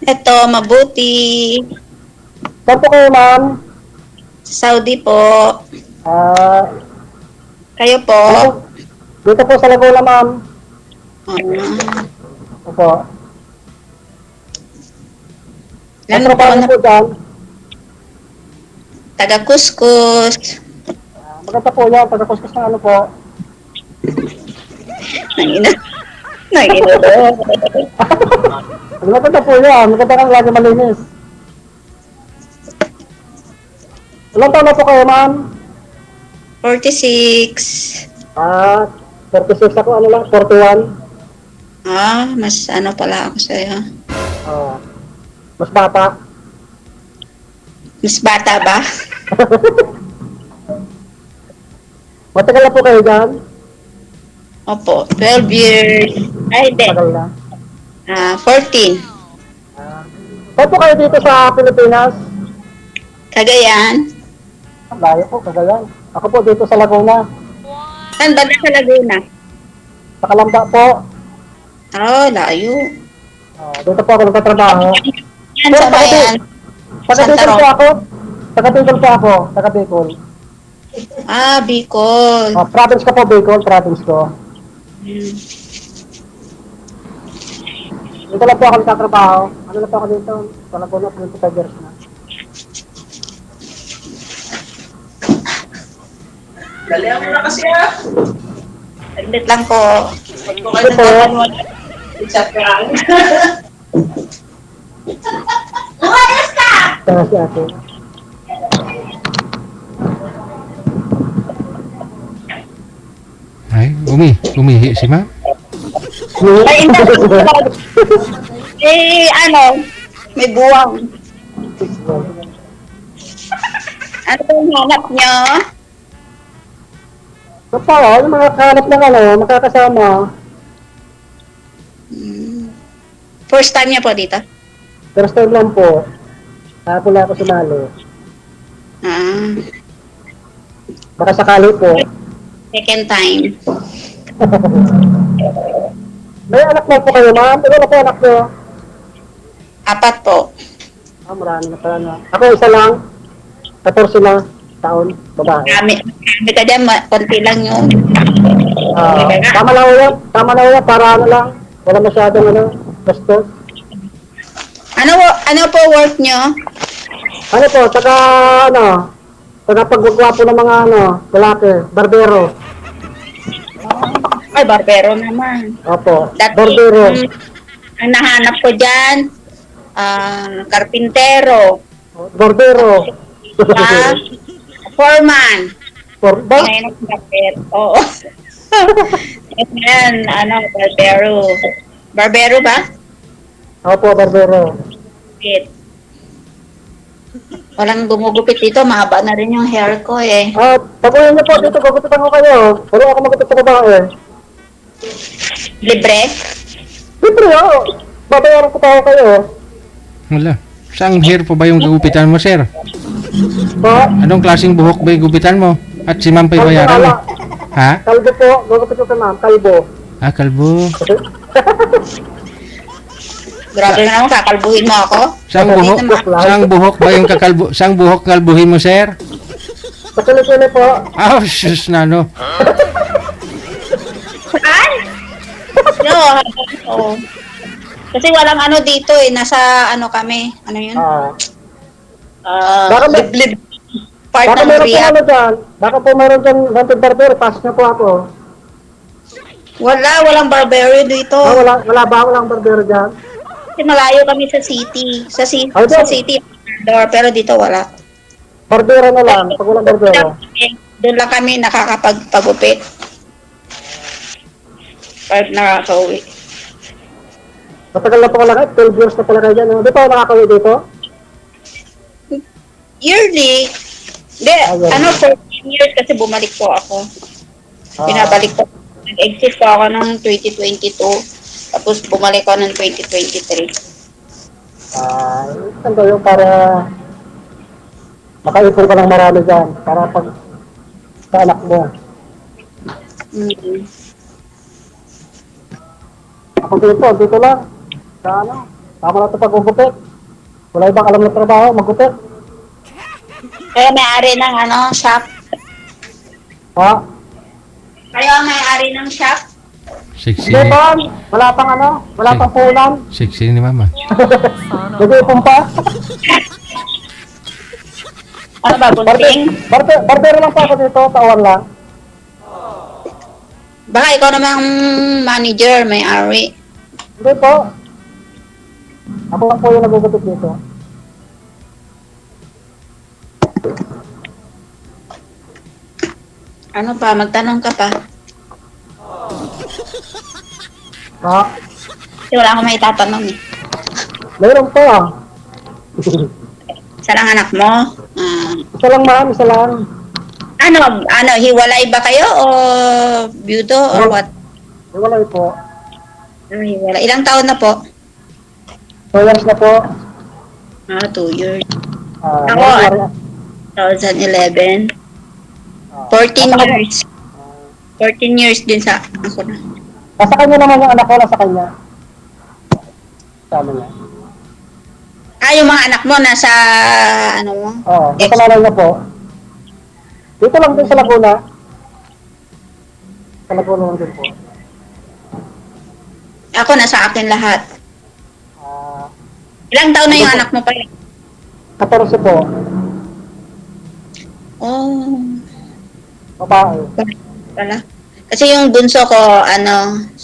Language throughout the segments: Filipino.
Eto, mabuti. Saan po kayo, ma'am? Saudi po. Ah, Kayo po? ano po? Dito po sa Laguna, ma'am. Ah, Opo. Ang ilan trabaho taon niyo na? po dyan? Taga Kuskus. Maganda po yan. Pagkakuskus ng ano po. Nangina. Nangina do. Maganda po yan. Maganda kang lagi malinis. Ilang taon na po kayo, ma'am? 46. Ah, 36 ako. Ano lang? 41. Mas ano pala ako sa'yo. Ah, mas bata. Mas bata ba? Matagal na po kayo dyan? Opo, 12 years. Ay, hindi. Matagal na. 14. Ah, saan po kayo dito sa Pilipinas? Cagayan. Ang layo po, Cagayan. Ako po dito sa Laguna. Saan ba sa Laguna? Sa Kalamba po. Layo. Dito po ako nagtatrabaho. Yan Pero sa bayan. Santa taga-Bicol po Rosa. ako. Taga-Bicol po ako. Taga-Bicol. Bicol. Province ko po, Bicol. Province ko. Hmm. Dito lang po ako nagtatrabaho. Ano na po ako dito? Sa Laguna, 25 years na. Dalihan mo na kasi Saglit lang po. Ito Ito po. Chat ka lang. Kaya si ate. Ay, umihi si ma. Ay, hindi. May buwang. Ano yung hanap nyo? So po, yung mga kahanap ng ano, makakasama. First time niya po dito? First time lang po. Kaya po na ako sumali. Ah, Baka sakali po. second time. May anak na po kayo, ma'am? Ano na po anak nyo? 4 po. Marami na pala na. Ako isa lang. 14 na taon, babae. Kami ka dyan, konti lang yun. Tama lang ho yan. Tama lang ho yan. Para ano lang. Wala masyadong ano. Bastos. Ano po work nyo? Ano po, taga pagwagwapo ng mga ano, lalaki, barbero. Ay, barbero naman. Opo, Dati, barbero. ang nahanap ko dyan, karpintero, Barbero. foreman. Ba? Ngayon ang kapit. Oo. Ayan, barbero. Barbero ba? Opo, barbero. Gupit. Walang gumugupit dito, mahaba na rin yung hair ko eh. Paguhin niyo po dito, gugupitan ko kayo. Wala ako magupit sa babae. Libre? Siyempre, babayaran ko pa ako kayo. Wala. Saang hair po ba yung gugupitan mo, sir? Pa? Anong klaseng buhok ba yung gugupitan mo? At si ma'am pa'y bayaran mo? Ha? Kalbo po, gugupit ko ka ma'am, kalbo. Kalbo. Grabe naman, kakalbuhin mo ako. Saang buhok ba yung saang buhok kalbuhin mo, sir? Sa kilikili po. Sus na no. Saan? No, oo. Kasi walang ano dito eh, nasa ano kami, ano yun? Baka may- Liblib. Part Baka ng meron po Riyadh. ano dyan. Baka po meron dyan haunted barbero, pass na po ako. Walang barbero dito. Walang barbero dyan. Kasi malayo kami sa city. Ay, Sa doon. city, pero dito wala. Barbero na lang, pag walang barbero. Doon lang kami nakakapagpagupit. Pag nakakauwi. Matagal na po ko lang, 12 years na pala kayo dyan. Di pa ako nakakauwi dito? Yearly. Hindi, Ayun. 14 years kasi bumalik po ako. Pinabalik ko. Nag-exit po ako ng 2022. Tapos bumalik ako ng 2023. Saan ba yung para makaipon ka ng marami dyan para pag sa anak mo. Mm. Ako dito lang. Sa ano? Tama na ito pag-ugupit. Wala ibang alam na trabaho, magupit. Kaya may-ari ng shop. Ha? Kayo ang may-ari ng shop. Sexy. Hindi pa. Wala pang wala pang punan. Sexy ni mama. Nag-iipon pa. Ano ba, bunting? Barbero lang pa ako dito, tauhan lang. Baka ikaw namang manager, may-ari. Hindi po. Ako lang po yung nagugupit dito. Ano pa, magtanong ka pa. Ha? Kasi wala akong may tatanong eh. Mayroon pa. Isa lang anak mo. Isa lang ma'am, isa lang. Hiwalay ba kayo o byudo or what? Wala po. Hiwalay. Ilang taon na po? 2 years na po. 2 years. Ako, 2011. 14 years. 14 years din sa ako na. nasa kanya naman yung anak ko, nasa kanya. Sama niya. Yung mga anak mo nasa mo? Oo, nasa nanay niya po. Dito lang din sa Laguna. Sa Laguna lang din po. Ako nasa akin lahat. Ah, Ilang taon na yung anak mo pa? 14 po. Oh, Babae. pala. Kasi yung bunso ko, 17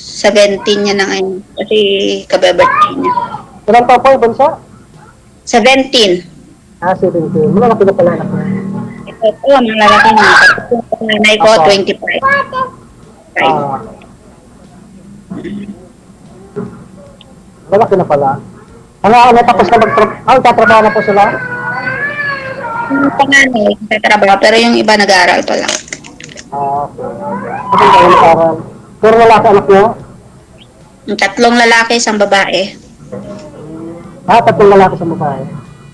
niya na ngayon. Kasi kababirthday niya. Ilang taon po yung bunso? 17. 17. Wala na pala anak niya. Ito po, mga lalaki niya. Yung nanay ko, 25. Lalaki na pala. Tapos na tatrabaho na po sila? Yung panganay, tatrabaho, pero yung iba nag-aaral pa lang. Okay. Kasi tayo nag-aral. Pero lalaki anak niyo? Yung 3 lalaki, 1 babae. 3 lalaki sa babae.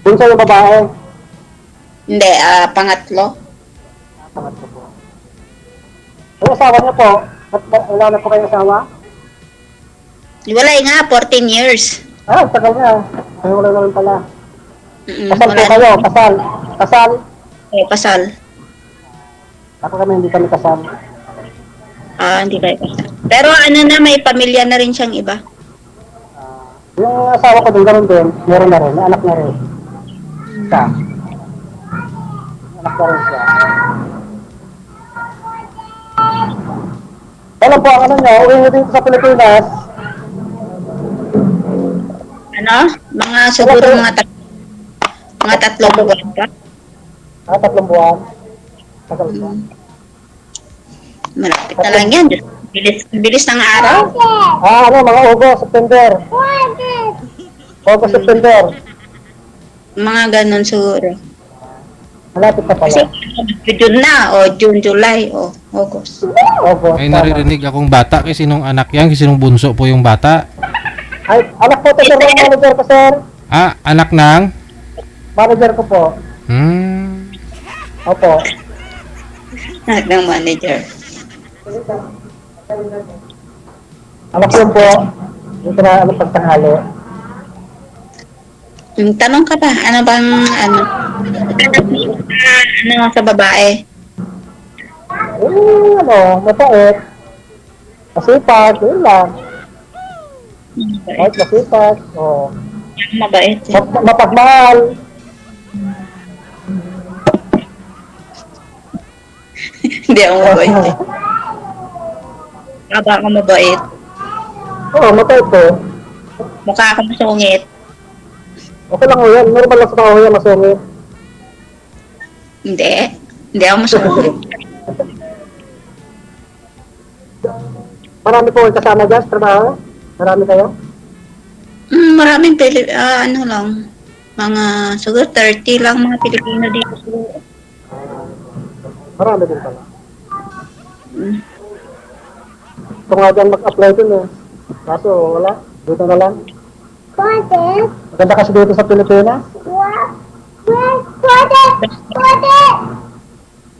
Bunso yung babae? Hindi, pangatlo. Pangatlo po. Yung asawa niyo po? Wala na po kayo asawa? Walay nga, 14 years. Tagal niya. Ay, wala naman pala. Kasal po Wala kayo, na. kasal. Kasal. Kasal. Ako kami hindi kami kasal. Hindi kayo kasal. Pero may pamilya na rin siyang iba. Yung asawa ko din, gano'n din. Meron na rin, may anak na rin. Isa. Anak na rin siya. Alam po, ang niya, uwi niyo dito sa Pilipinas. Mga siguro mga 3 buwan pa. 3 buwan. Tagal po. Malapit na lang yan. Bilis ng araw. Mga August, September. August, September. Mga ganun siguro. Malapit na pala. Kasi June na, June, July, August. August. May naririnig akong bata. Kasi sinong anak yan? Kasi sinong bunso po yung bata? Ay, anak po to, sir, ng manager ko, sir. Anak ng? Manager ko po. Opo. Anak ng manager. Anak ko yun po. Dito na pagtanghali. Tanong ka ba? Ano bang, sa babae? Mapait. Masipag, yun lang. Kahit masipag. Mabait. Mapagmahal. Hindi ako mabait eh. Baka ako mabait. Mapait po. Mukha ako masungit. Okay lang ho yan. Normal lang sa tao yan, masungit. Hindi. Hindi ako masungit. Marami po kayo kasama dyan sa trabaho? Marami kayo? Maraming lang. Mga, siguro 30 lang mga Pilipino dito siguro. Marami din pala. Mm. Ito nga dyan mag-apply din eh. Kaso wala. Dito na lang. Maganda kasi dito sa Pilipinas.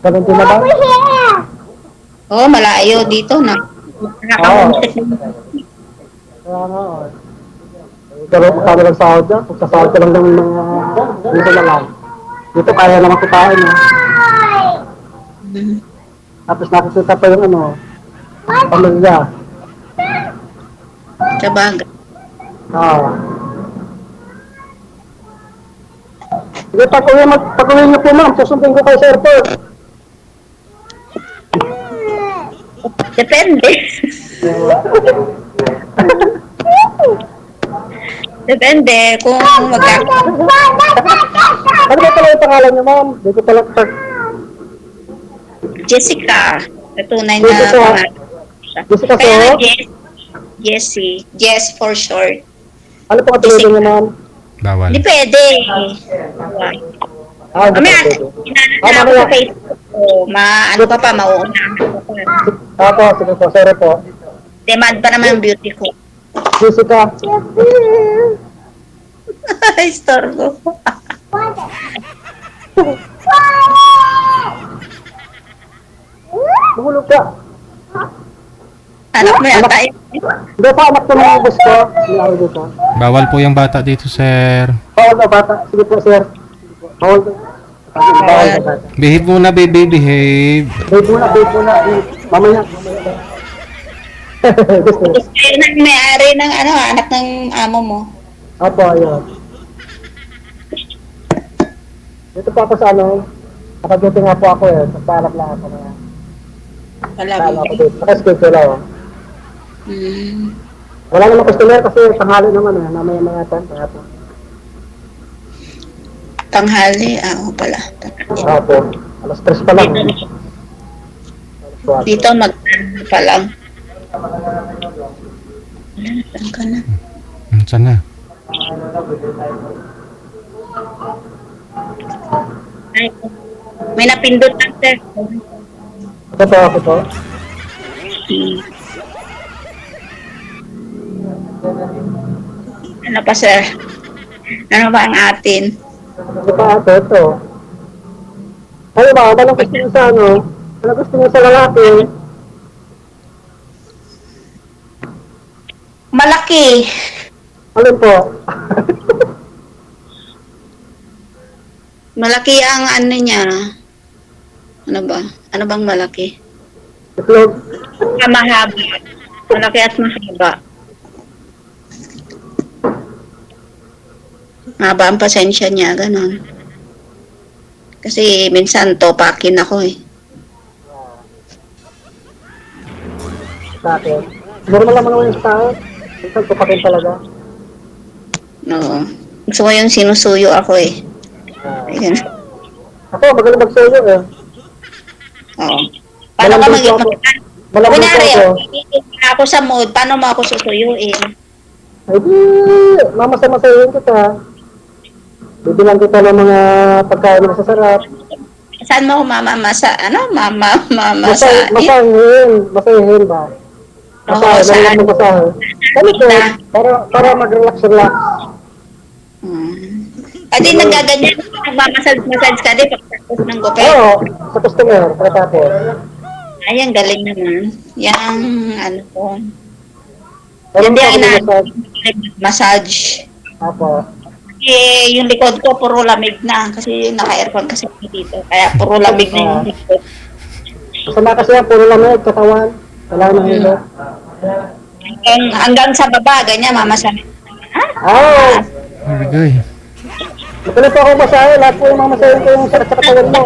Ganun din na ba? Malayo dito na. Nakaka-homesick. Kaya nga. Pero magkano lang sahod dyan? Kung sasahod ka lang ng mga dito na lang. Dito kaya naman kitain eh. Tapos nakikita pa yung ano, pamilya. Sabagay. Ah. Sige, pag-uwi niyo po ma'am, susundin ko kayo sa airport. Depende. Depende kung Ano ba pala yung pangalan niyo ma'am? Dito pala Jessica. Tunay na Jessica. pangalan. Jessica Kaya nga, so? Jessie. Jess for short. Ano po katulad niyo ma'am? Bawal. Hindi pwede. Ah, hindi Mamaya, po pwede. inano Ah, na ako mamaya. sa Facebook ko. Ano ka pa, mauunahan ka pa. Apo, sige po, sorry po. Demand pa naman ang beauty ko. Jessica. Ay, storgo. Bumulog ka. Anak mo yata yun. Hindi pa, anak ko ng bus ko. Hindi ako dito. Bawal po yung bata dito, sir. Bawal na bata. Sige po, sir. Bawal na. Bawal na bata. Behave muna, baby, behave. Wait muna, wait muna. Mamaya. Gusto. Gusto yun ang may-ari ng anak ng amo mo. Apo, ayun. Dito po ako sa ano. Nakagiti nga po ako eh. Nagpaalap lang ako na. Wala Nagpaalap mo. ako dito. Nakaschedule lang oh. Wala naman customer kasi tanghali naman eh. Mamaya mga tan. Kaya po. Tanghali. Oo pala. Apo. Alas 3 pa lang. Dito mag pa lang. Saan ka na? Saan na? Ay, may napindot lang, sir. Ito po, ako po. Ano pa, sir? Ano ba ang atin? Ito pa, ito. Ano ba? Anong gusto niyo sa ano? Ano gusto niyo sa lalaki? Malaki. Alin po? Malaki ang ano niya. Ano ba? Ano bang malaki? Itlog. Mahaba. Malaki at mahaba. Mahaba ang pasensya niya, ganon. Kasi minsan topakin ako eh. Sa akin. Normal lang naman yung tao. Minsan tupakin talaga. Oo. Gusto ko yung sinusuyo ako eh. Ayun. Ako, magaling magsuyo eh. Oo. Paano ka Malambing maging po ako. mag- Malambing po Kunyari, ako. ako sa mood, paano mo ako susuyuin? Ay di, mamasa-masayin kita. Bibilang kita ng mga pagkain na masasarap. Saan mo ako mamamasa? Ano? Masahin ba? Oo, Masahin, saan? marilang mo masahin. Ganito, para mag-relax-relax. Adi nagaganyan, nagmamasage ka din pagkatapos ng gupit. Oo, sa customer, pagkatapos. Ay, ang galing naman. Yang, ano po. Ano Yan din ang massage? massage. Apo. Eh, yung likod ko, puro lamig na. Kasi naka-aircon kasi ako dito. Kaya puro lamig na yung likod. Masama kasi yan, puro lamig, katawan. Kailangan ng hilo. Hanggang sa baba, ganyan, mamasage. Ah! Ibigay. Matuloy po ako masahin, lahat po yung mamasahin ko yung sakit sa katawan mo.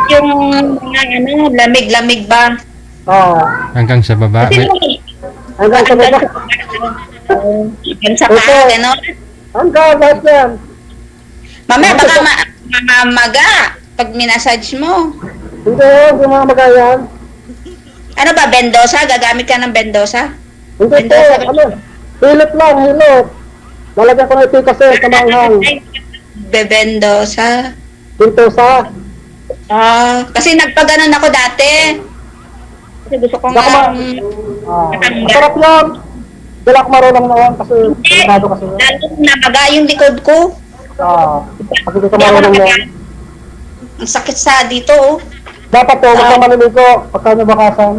Yung mga ano, lamig-lamig ba? Oo. Hanggang sa baba. Kasi Hanggang sa baba. hanggang sa paa, gano'n. Hanggang, lahat yan. Mamaya baka mamaga pag minasage mo. Hindi mga magayan. Ano ba, bendosa? Gagamit ka ng bendosa? Hindi po, ano, hilot lang, hilot. Lalagyan ko na ito kasi sa manghang. Ay, bebendosa. Dito sa, Kasi nagpaganon ako dati. Kasi gusto ko Baka nga... masarap yan. Hindi ako marunong noon kasi delikado kasi. Lalo namaga yung likod ko. Kasi hindi ka Hindi ako marunong namaga. noon. Ang sakit sa dito, oh. Dapat po, huwag ka maliligo pagka nabakasan.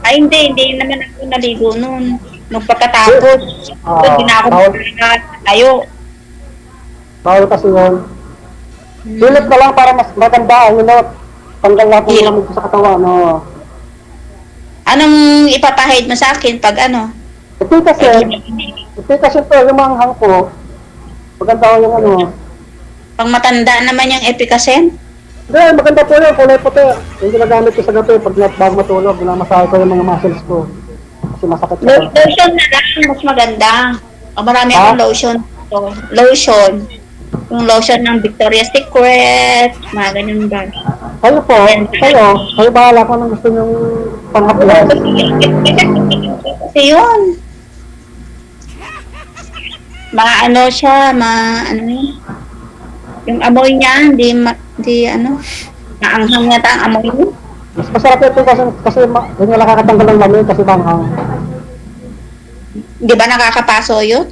Ay, hindi naman ako naligo nun. Nung pagkatapos, hindi na ako bawal, tayo. bawal kasi yun. Hilot na lang para mas maganda ang hilot. Tanggal lahat ng Hilot. lamig ko sa katawan, no. Anong ipapahid mo sa akin pag ano? Epikasin to, yung manghang ko. Maganda yung ano. Pang matanda naman yung Epicasen? Hindi, maganda po yun, kulay puti. Yung ginagamit ko sa gabi, pag bago matulog, ginamasahe ko yung mga muscles ko. Kasi masakit sa Lotion na lang, mas maganda. Marami Ha? akong lotion. Lotion. Yung lotion ng Victoria's Secret, mga ganun ba? Kayo po, kayo bahala kung anong gusto nyong panghaplas. Kasi yun. Ano siya, ano yun? Yung amoy niya, di ano, maanghang yata ang amoy niya. Mas masarap ito kasi yun yung nakakatanggal ng lamig kasi manghang. Di ba nakakapaso yun?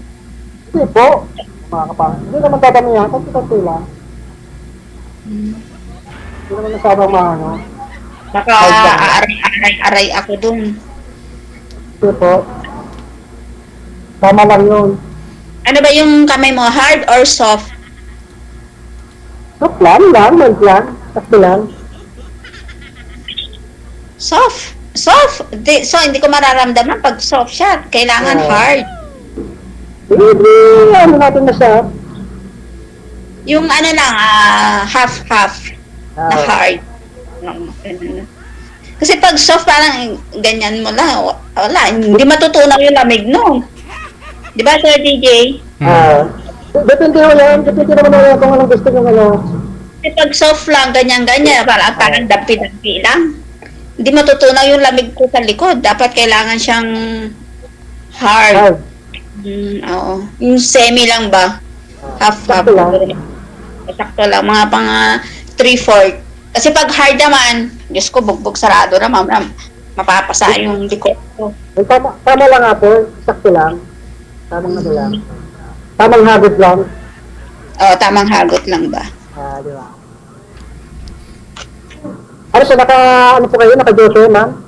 Hindi po, hindi naman dadami yan, kanti-kanti lang. Hindi naman masyadong maano. Baka aaray ako dun. Hindi po. Tama lang yun. Ano ba yung kamay mo, hard or soft? So, plan lang, sakto lang. Soft. Soft. So, hindi ko mararamdaman pag soft siya. Kailangan hard. Hindi, ano natin na siya. Yung ano lang, half-half na hard. Kasi pag soft, parang ganyan mo lang. Wala, hindi matutunaw yung lamig, no? Di ba, Sir DJ? Depende ho yan, depende naman ho yan kung anong gusto nyo ano. Kasi pag soft lang, ganyan-ganyan, parang dampi-dampi lang. Hindi matutunaw yung lamig ko sa likod. Dapat kailangan siyang hard. Oo. Yung semi lang ba? Half-half. Sakto lang. Sakto lang. Mga pang 3/4. Kasi pag hard naman, Diyos ko, bugbog sarado naman. Mapapasa yung likod ko. Tama lang ate, sakto lang. Tamang ano lang. Tamang hagod lang. Oo, tamang hagot lang ba? Di ba? Ano siya, ano po kayo? Naka-duty, ma'am?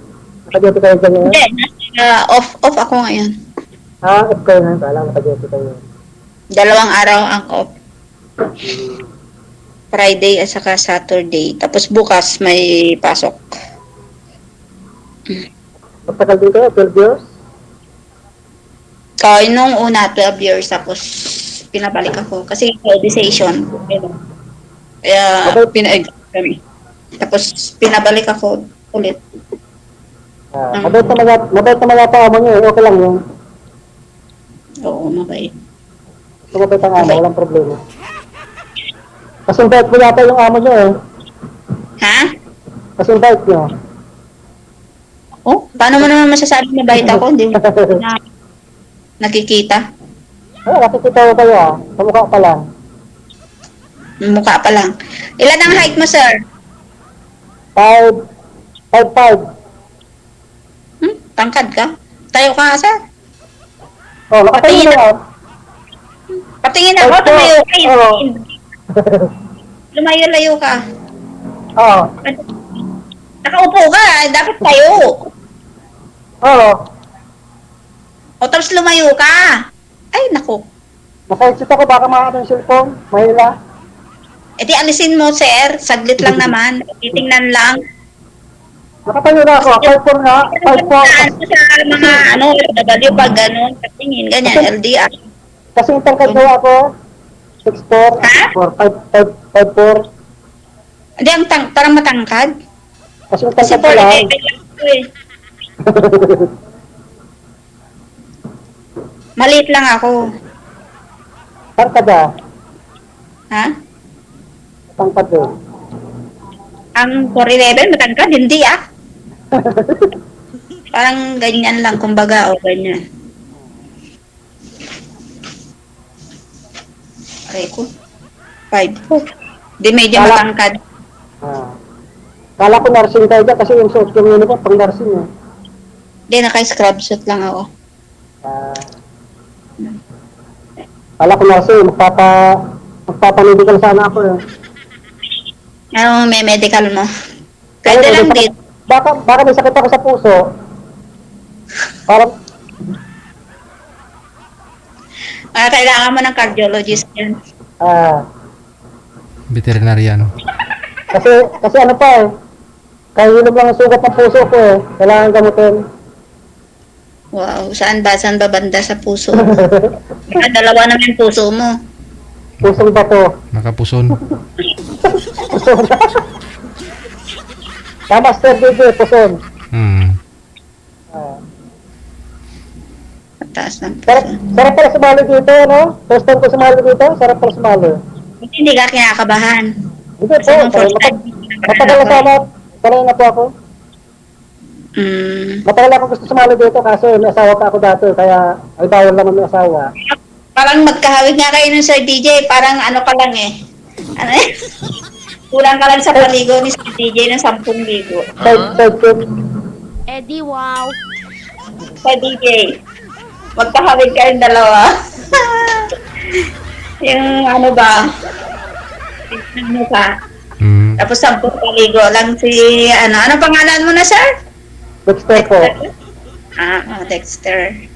Naka-duty kayo dyan ngayon? Hindi, off ako ngayon. Off kayo ngayon. Kala, naka-duty kayo. 2 araw ang off. Friday at saka Saturday. Tapos bukas may pasok. Magtagal din kayo, 12 years? Nung una, 12 years. Tapos pinabalik ako. Kasi decision. Kaya pina-exam kami. Tapos pinabalik ako ulit. Mabait naman yata amo nyo, okay lang yun. Oo, mabait. Sumabait ang amo, walang problema. Kasi bait mo yata yung amo nyo eh. Ha? Kasi bait nyo. Oh, paano mo naman masasabi na bait ako? Hindi mo na nakikita. Nakikita ko kayo sa mukha pa lang. Mukha pa lang. Ilan ang height mo, sir? 5'5". Tangkad ka? Tayo ka nga, sir. Nakatingin na yan. Patingin ako, tumayo ka. Oo. Lumayo-layo ka. Oo. Nakaupo ka, dapat tayo. Oo. O tapos lumayo ka. Ay, naku. Naka-exit ako, baka makakita yung cellphone. Mahila. E di alisin mo, sir. Saglit lang naman. Titingnan lang. Nakatayo na ako. 5'4 nga. 5'4. Sa mga W pag gano'n, patingin, ganyan, LDR. Kasi yung tangkad ko ako. 6'4". Ha? 5'4". Hindi, parang matangkad. Kasi yung Kasi tangkad ko lang. 4'11 lang ito eh. Maliit lang ako. Tangkad ah. Ha? Tangkad eh. Ang 4'11, matangkad? Hindi ah. Parang ganyan lang, kumbaga, o ganyan. Aray ko. 5'4". Di medyo matangkad. Kala ko nursing tayo dyan kasi yung suot yung uniform pang nursing eh. Di, naka-scrub suit lang ako. Kala ko nursing, magpapamedical sana ako eh. Ano, may medical mo? Pwede lang din. Baka may sakit ako sa puso. Kailangan mo ng cardiologist yan. Veterinarian. Kasi ano pa eh. Kahilom lang ang sugat ng puso ko eh. Kailangan gamutin. Wow, saan ba? Saan ba banda sa puso? Dalawa naman yung puso mo. Pusong bato. Nakapuson. Tama, Sir DJ, puson. Mataas ng Sarap, puso. sarap pala sumali dito, no? First time ko sumali dito, sarap pala sumali. Hindi ka kinakabahan. Hindi po, Kasi nung first time, matagal na sana, sanay na po ako. Mm. Matagal ako gusto sumali dito kasi may asawa pa ako dati, kaya ay bawal naman may asawa. Parang magkahawig nga kayo ng Sir DJ, parang ano ka lang eh. Ano eh? Kulang ka lang sa paligo ni Sir DJ ng 10,000. Side trip. Eddie, wow. Sir DJ, magkahawig kayong dalawa. Yung ano ba? Ano ka? Tapos 10 paligo lang si, ano pangalan mo na, sir? Dexter po. Dexter.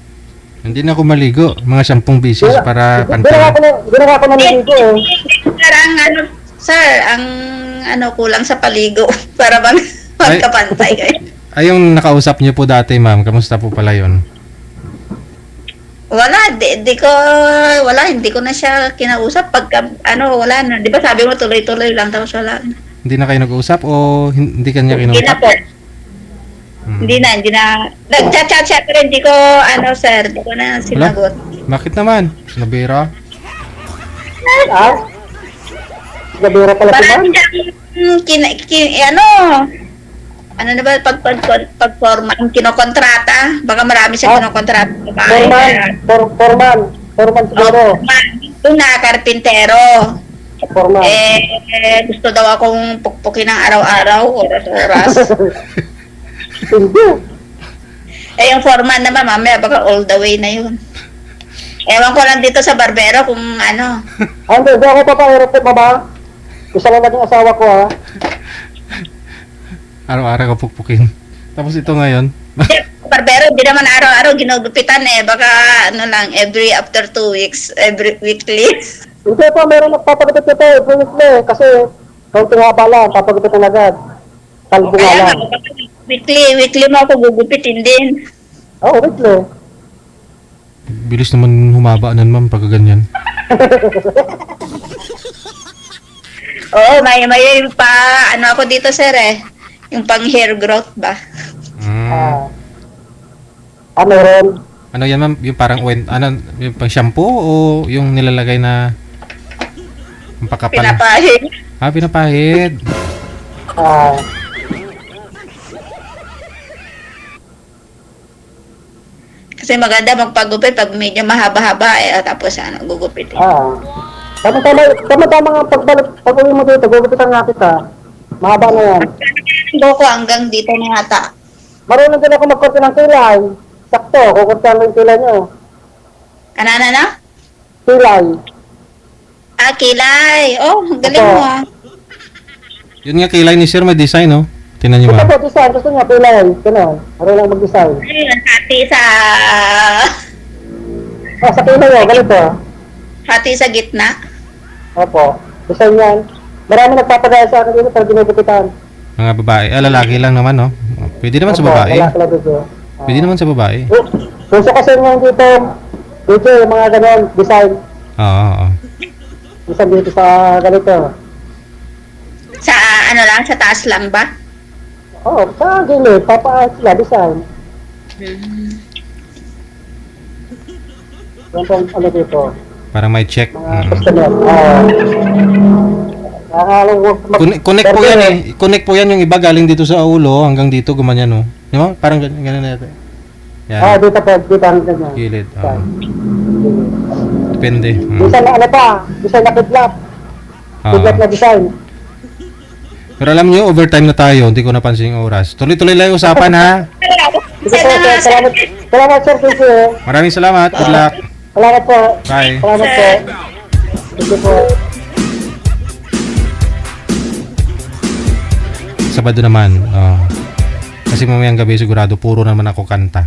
Hindi na ako maligo. Mga 10 beses para Ginawa pantay. ko na naliligo eh. Sir, ang kulang sa paligo para bang magkapantay kayo. Ay, yung nakausap niyo po dati, ma'am. Kamusta po pala yun? Wala, hindi ko na siya kinausap pagka, wala na. Di ba sabi mo tuloy-tuloy lang, tapos wala na. Hindi na kayo nag-usap o hindi kanya Hindi na kinausap? po. Hindi na. Nag-chat-chat siya pero hindi ko, sir, hindi ko na sinagot. Bakit naman? Nabira? Gabira pala si Parang ma'am. ano na ba, pag-forma, kinokontrata, baka marami siyang kinokontrata. Forman siguro. Doon na, karpintero. Forman. Gusto daw akong pukpukin ng araw-araw, oras-oras. Hindi. Yung foreman naman, mamaya baka all the way na yun. Ewan ko lang dito sa barbero kung ano. Hindi ako papahirap po, baba. Isa lang naging asawa ko ha. Araw-araw ka pukpukin. Tapos ito ngayon. Barbero, hindi naman araw-araw ginugupitan eh. Baka every after 2 weeks, every weekly. Hindi po, meron nagpapagupit ito every week na eh. Kasi kaunting haba lang, papagupitin agad. Talbo nga Kaya lang. weekly mo ako gugupitin din. Oo, weekly. Bilis naman humaba nan, ma'am, pagka ganyan. Oo, may pa, ako dito sir eh. Yung pang hair growth ba? Meron. Ano yan, ma'am? Yung parang yung pang shampoo o yung nilalagay na pakapal? Pinapahid. Pinapahid. Kasi maganda magpagupit pag medyo mahaba-haba tapos gugupitin. Tama nga pag-uwi mo dito, gugupitan nga kita. Mahaba na yan. Ko hanggang dito na yata. Marunong din ako magkorte ng kilay. Sakto, kukurtahan mo yung kilay nyo. Na? Kilay. Kilay. Oh, ang galing mo Yun nga kilay ni sir, may design, no? Tingnan niyo, Ito ma'am. po, design. Gusto niya kilay. Ganun. Marunong mag-design. Ayun, hati Sa kilay nyo, ganito. hati sa gitna. Opo. Design yan. Marami nagpapagaya sa akin dito para ginugupitan. Mga babae. Lalaki lang naman, no? Pwede naman sa babae. Wala dito. Pwede naman sa babae. Gusto kasi ngayon dito, yung mga ganon, design. Oo. Design dito sa ganito. Sa sa taas lang ba? Oo, sa gilid, papaayos sila, design. Yan po ano dito, Parang may check. mga customer. Connect po yan eh. Connect po yan yung iba galing dito sa ulo hanggang dito gumanyan, no? Di ba? Parang ganun na ito. Yan. Dito po, dito ang ganyan. Gilid. Design. Depende. Design na design na kidlap. Kidlap na design. Pero alam nyo, overtime na tayo. Hindi ko napansin yung oras. Tuloy-tuloy lang yung usapan, ha? Sige po, sir, salamat sir, thank you. Maraming salamat. Good luck. Salamat po. Bye. Salamat po. Thank you po. Sabado naman. Kasi mamayang gabi sigurado puro naman ako kanta.